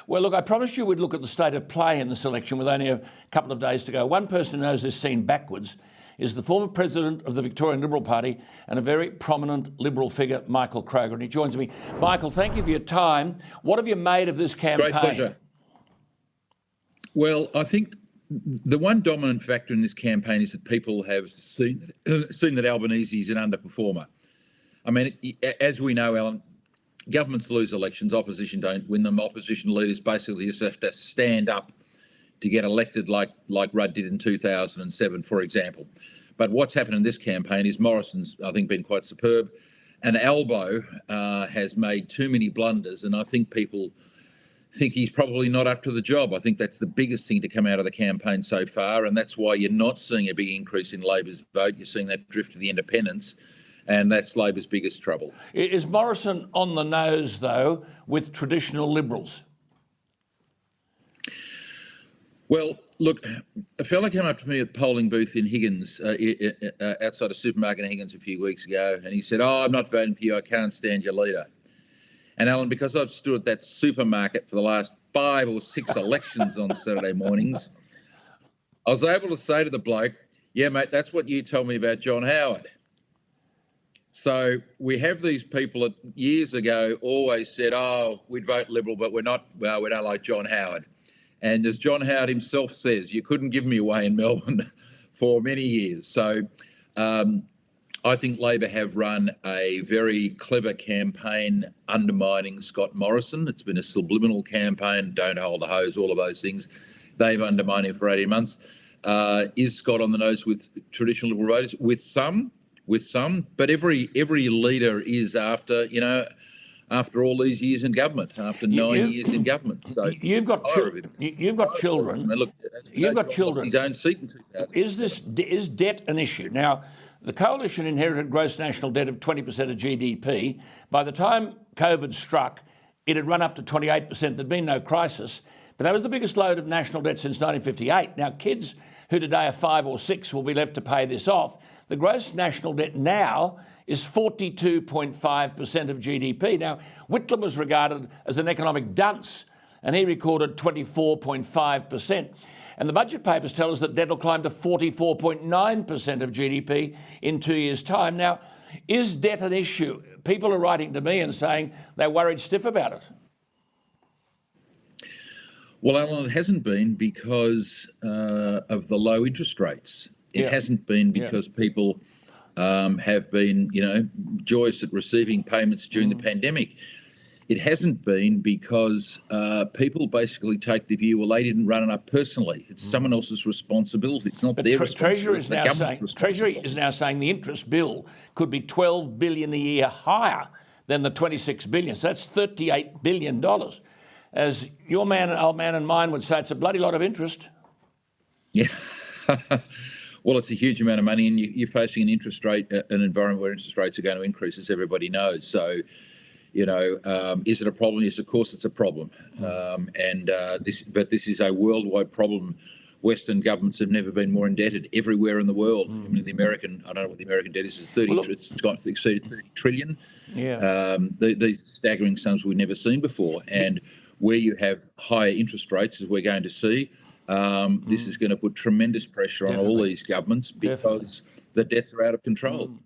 Well, look, I promised you we'd look at the state of play in this election with only a couple of days to go. One person who knows this scene backwards is the former president of the Victorian Liberal Party and a very prominent Liberal figure, Michael Kroger. And he joins me. Michael, thank you for your time. What have you made of this campaign? Great pleasure. Well, I think the one dominant factor in this campaign is that people have seen that Albanese is an underperformer. I mean, as we know, Alan, governments lose elections, opposition don't win them. Opposition leaders basically just have to stand up to get elected like Rudd did in 2007, for example. But what's happened in this campaign is Morrison's, I think, been quite superb. And Albo has made too many blunders, and I think people think he's probably not up to the job. I think that's the biggest thing to come out of the campaign so far, and that's why you're not seeing a big increase in Labor's vote. You're seeing that drift to the independents, and that's Labor's biggest trouble. Is Morrison on the nose, though, with traditional Liberals? Well, look, a fella came up to me at the polling booth in Higgins, outside a supermarket in Higgins a few weeks ago, and he said, I'm not voting for you, I can't stand your leader. And Alan, because I've stood at that supermarket for the last 5 or 6 elections on Saturday mornings, I was able to say to the bloke, yeah, mate, that's what you told me about John Howard. So we have these people that years ago always said, we'd vote Liberal, but we don't like John Howard. And as John Howard himself says, you couldn't give me away in Melbourne for many years. So I think Labor have run a very clever campaign undermining Scott Morrison. It's been a subliminal campaign, don't hold the hose, all of those things. They've undermined him for 18 months. Is Scott on the nose with traditional Liberal voters? With some, but every leader is after all these years in government, after 9 years in government. So you've got children. You've got children. His own seat in 2000. Is debt an issue? Now, the coalition inherited gross national debt of 20% of GDP. By the time COVID struck, it had run up to 28%. There'd been no crisis, but that was the biggest load of national debt since 1958. Now, kids who today are 5 or 6 will be left to pay this off. The gross national debt now is 42.5% of GDP. Now, Whitlam was regarded as an economic dunce, and he recorded 24.5%. And the budget papers tell us that debt will climb to 44.9% of GDP in 2 years' time. Now, is debt an issue? People are writing to me and saying they're worried stiff about it. Well, Alan, it hasn't been because of the low interest rates. It hasn't been because people have been, joyous at receiving payments during the pandemic. It hasn't been because people basically take the view, well, they didn't run it up personally. It's someone else's responsibility. It's not their responsibility. Treasury is now saying the interest bill could be $12 billion a year higher than the $26 billion. So that's $38 billion. As your old man and mine would say, it's a bloody lot of interest. Yeah. Well, it's a huge amount of money, and you're facing an environment where interest rates are going to increase, as everybody knows. So, is it a problem? Yes, of course it's a problem. But this is a worldwide problem. Western governments have never been more indebted everywhere in the world. I mean, I don't know what the American debt is. It's exceeded 30 trillion. Yeah. These staggering sums we've never seen before. And where you have higher interest rates, as we're going to see, this is going to put tremendous pressure on all these governments because the debts are out of control.